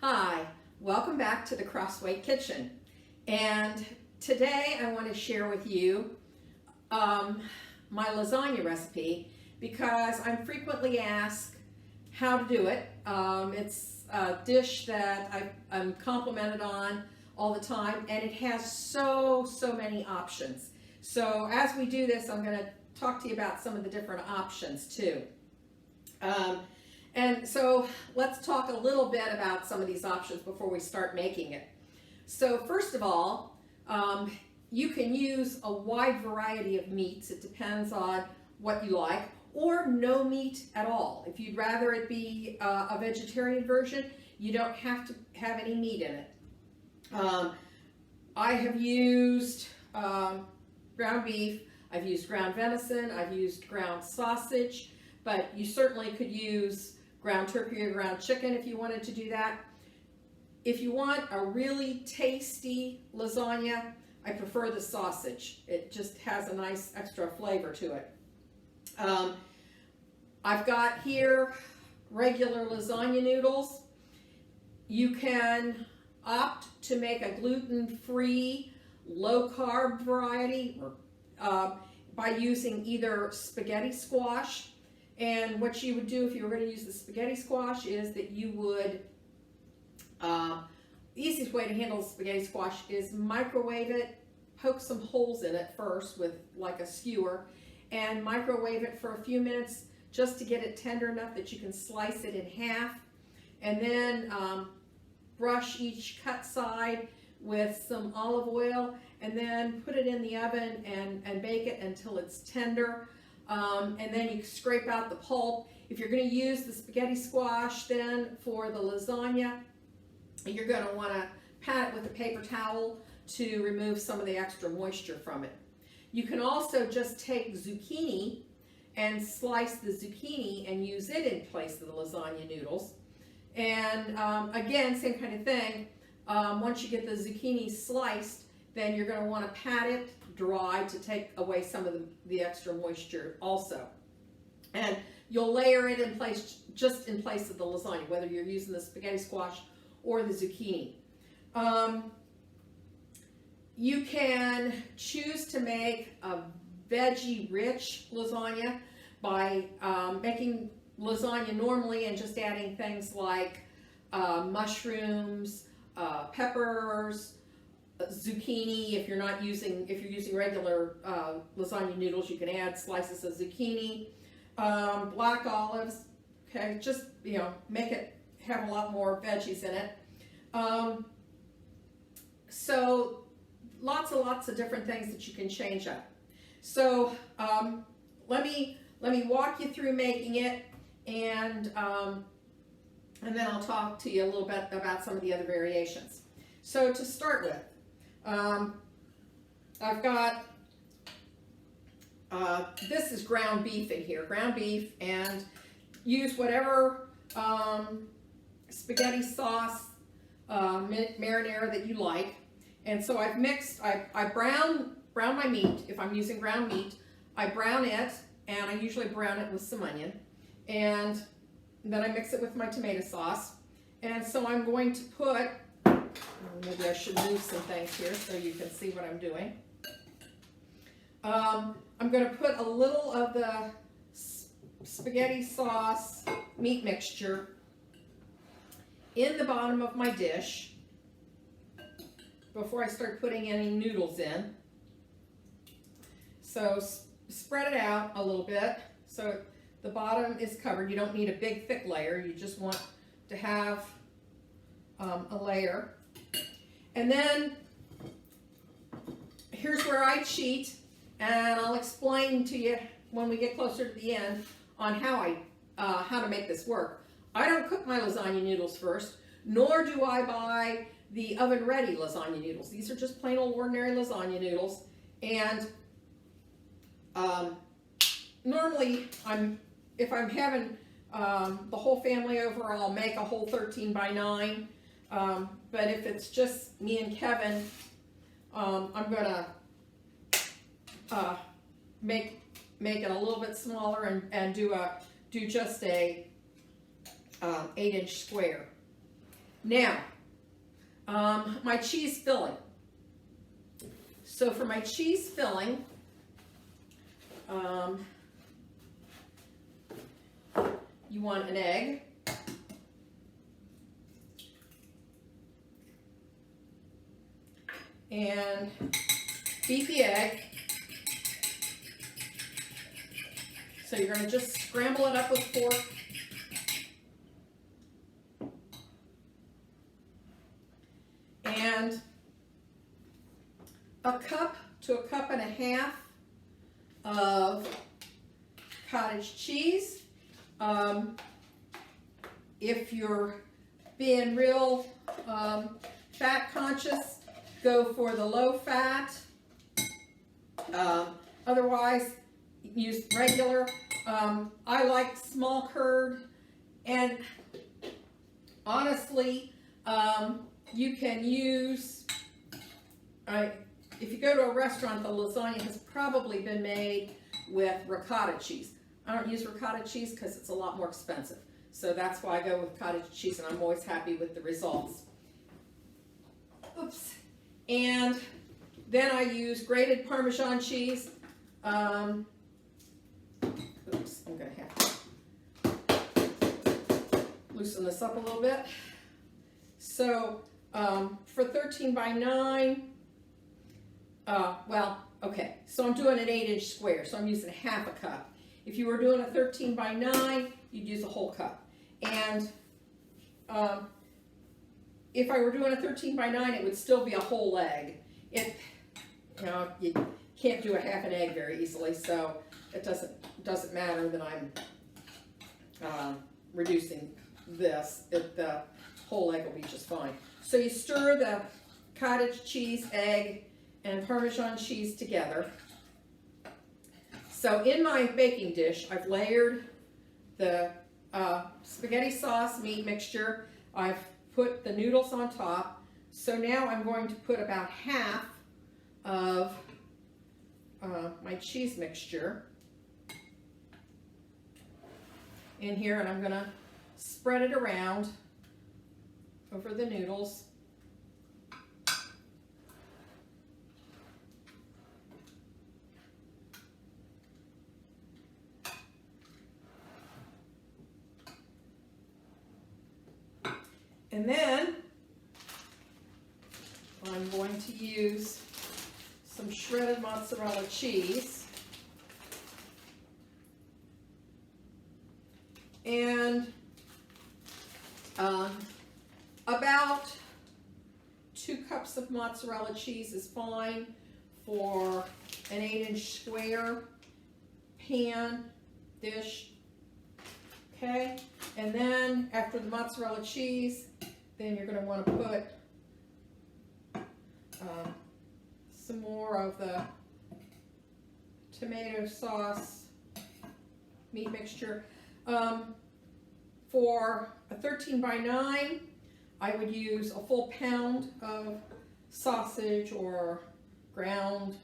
Hi, welcome back to the Crosthwaite kitchen. And today I want to share with you my lasagna recipe because I'm frequently asked how to do it. It's a dish that I'm complimented on all the time, and it has so many options. So as we do this, I'm going to talk to you about some of the different options too. And so let's talk a little bit about some of these options before we start making it. So first of all, you can use a wide variety of meats. It depends on what you like, or no meat at all. If you'd rather it be a vegetarian version, you don't have to have any meat in it. I have used ground beef, I've used ground venison, I've used ground sausage, but you certainly could use ground turkey or ground chicken if you wanted to do that. If you want a really tasty lasagna, I prefer the sausage. It just has a nice extra flavor to it. I've got here regular lasagna noodles. You can opt to make a gluten-free, low-carb variety by using either spaghetti squash. And what you would do if you were going to use the spaghetti squash is that you would, the easiest way to handle spaghetti squash is microwave it, poke some holes in it first with like a skewer, and microwave it for a few minutes just to get it tender enough that you can slice it in half. And then brush each cut side with some olive oil, and then put it in the oven and bake it until it's tender. And then you scrape out the pulp. If you're going to use the spaghetti squash then for the lasagna, you're going to want to pat it with a paper towel to remove some of the extra moisture from it. You can also just take zucchini and slice the zucchini and use it in place of the lasagna noodles. And again, same kind of thing. Once you get the zucchini sliced, then you're going to want to pat it dry to take away some of the extra moisture also. And you'll layer it in place, just in place of the lasagna, whether you're using the spaghetti squash or the zucchini. You can choose to make a veggie-rich lasagna by making lasagna normally and just adding things like mushrooms, peppers, zucchini. If you're using regular lasagna noodles, you can add slices of zucchini, black olives. Okay, just make it have a lot more veggies in it. So lots of different things that you can change up. So let me walk you through making it, and then I'll talk to you a little bit about some of the other variations. So to start with, I've got, this is ground beef in here, ground beef, and use whatever spaghetti sauce, marinara that you like. And so I've mixed, I brown my meat. If I'm using ground meat, I brown it, and I usually brown it with some onion. And then I mix it with my tomato sauce. And so I'm going to put, maybe I should move some things here so you can see what I'm doing. I'm going to put a little of the spaghetti sauce meat mixture in the bottom of my dish before I start putting any noodles in. So spread it out a little bit so the bottom is covered. You don't need a big thick layer. You just want to have a layer. And then here's where I cheat, and I'll explain to you when we get closer to the end on how to make this work. I don't cook my lasagna noodles first, nor do I buy the oven-ready lasagna noodles. These are just plain old ordinary lasagna noodles. And normally, if I'm having the whole family over, I'll make a whole 13 by 9. But if it's just me and Kevin, I'm gonna make it a little bit smaller and do just a 8-inch square. Now, my cheese filling. So for my cheese filling, you want an egg. And beat the egg. So you're going to just scramble it up with a fork. And a cup to a cup and a half of cottage cheese. If you're being real fat conscious, go for the low fat. Otherwise, use regular. I like small curd, and honestly, you can use, if you go to a restaurant, the lasagna has probably been made with ricotta cheese. I don't use ricotta cheese because it's a lot more expensive. So that's why I go with cottage cheese, and I'm always happy with the results. Oops. And then I use grated Parmesan cheese. Oops, I'm going to have to loosen this up a little bit. So for 13 by 9, well, okay, so I'm doing an 8-inch square, so I'm using half a cup. If you were doing a 13 by 9, you'd use a whole cup. And if I were doing a 13 by 9, it would still be a whole egg. You can't do a half an egg very easily, so it doesn't matter that I'm reducing this. The whole egg will be just fine. So you stir the cottage cheese, egg, and Parmesan cheese together. So in my baking dish, I've layered the spaghetti sauce meat mixture. I've put the noodles on top. So now I'm going to put about half of my cheese mixture in here, and I'm going to spread it around over the noodles. And then I'm going to use some shredded mozzarella cheese and about 2 cups of mozzarella cheese is fine for an 8-inch square pan dish. Okay, and then after the mozzarella cheese, then you're going to want to put some more of the tomato sauce meat mixture. For a 13 by 9, I would use a full pound of sausage or ground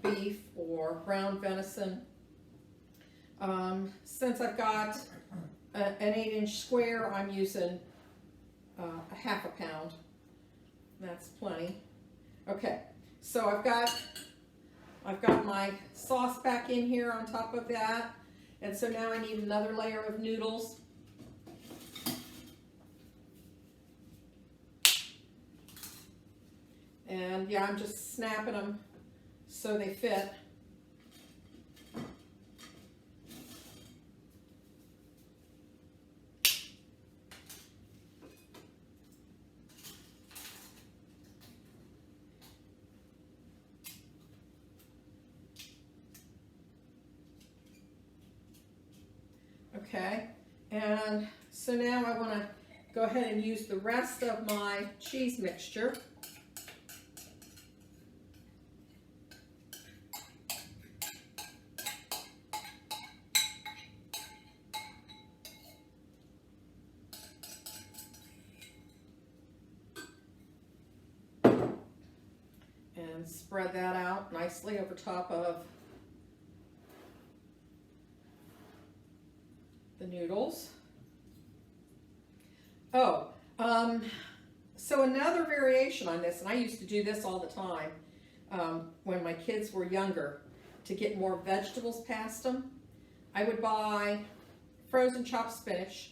beef or ground venison. Since I've got an 8-inch square, I'm using a half a pound. That's plenty. Okay, so I've got my sauce back in here on top of that, and so now I need another layer of noodles. And yeah, I'm just snapping them so they fit. Okay, and so now I want to go ahead and use the rest of my cheese mixture. And spread that out nicely over top of the noodles. Oh, So another variation on this, and I used to do this all the time when my kids were younger, to get more vegetables past them, I would buy frozen chopped spinach,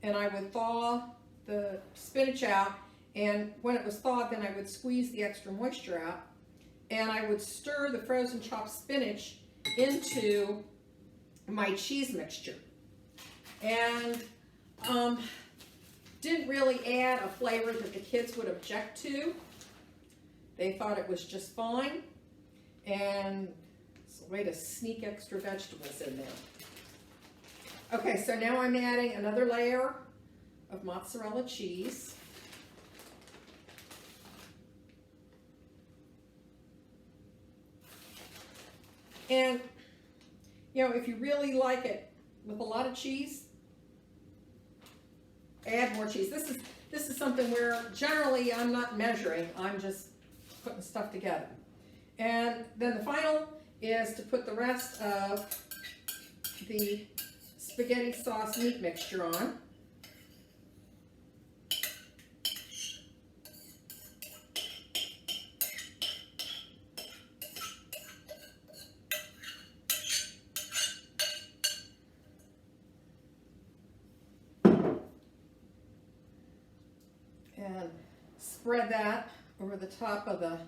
and I would thaw the spinach out, and when it was thawed, then I would squeeze the extra moisture out, and I would stir the frozen chopped spinach into my cheese mixture. And didn't really add a flavor that the kids would object to. They thought it was just fine, and it's a way to sneak extra vegetables in there. Okay, so now I'm adding another layer of mozzarella cheese. And, you know, if you really like it with a lot of cheese, add more cheese. This is something where generally I'm not measuring, I'm just putting stuff together. And then the final is to put the rest of the spaghetti sauce meat mixture on. And spread that over the top of the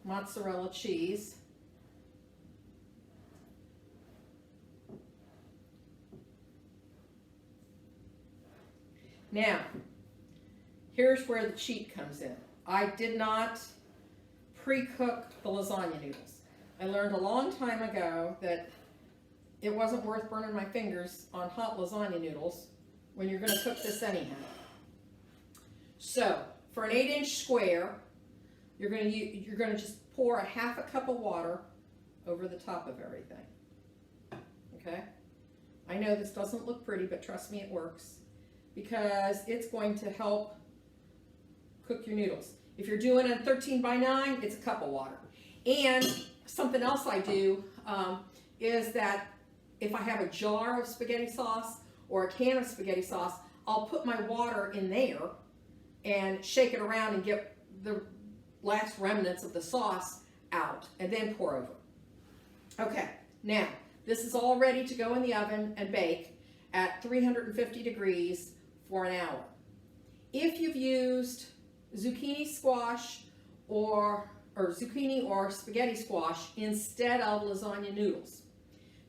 mozzarella cheese. Now, here's where the cheat comes in. I did not pre-cook the lasagna noodles. I learned a long time ago that it wasn't worth burning my fingers on hot lasagna noodles when you're going to cook this anyhow. So, for an 8-inch square, you're going to just pour a half a cup of water over the top of everything. Okay? I know this doesn't look pretty, but trust me, it works, because it's going to help cook your noodles. If you're doing a 13 by 9, it's a cup of water. And something else I do is that if I have a jar of spaghetti sauce or a can of spaghetti sauce, I'll put my water in there and shake it around and get the last remnants of the sauce out, and then pour over. Okay, now this is all ready to go in the oven and bake at 350 degrees for an hour. If you've used zucchini squash or zucchini or spaghetti squash instead of lasagna noodles,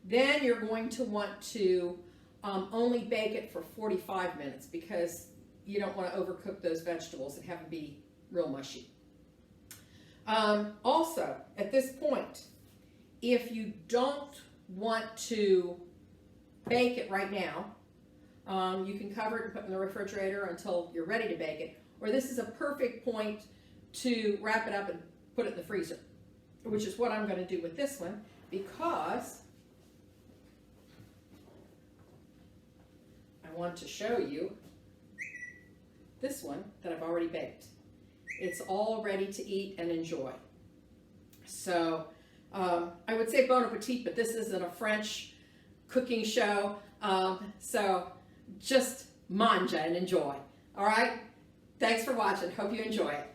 then you're going to want to only bake it for 45 minutes, because you don't want to overcook those vegetables and have them be real mushy. Also, at this point, if you don't want to bake it right now, you can cover it and put it in the refrigerator until you're ready to bake it. Or this is a perfect point to wrap it up and put it in the freezer, which is what I'm going to do with this one, because I want to show you this one that I've already baked. It's all ready to eat and enjoy. So I would say bon appetit, but this isn't a French cooking show. So just manja and enjoy. All right? Thanks for watching. Hope you enjoy it.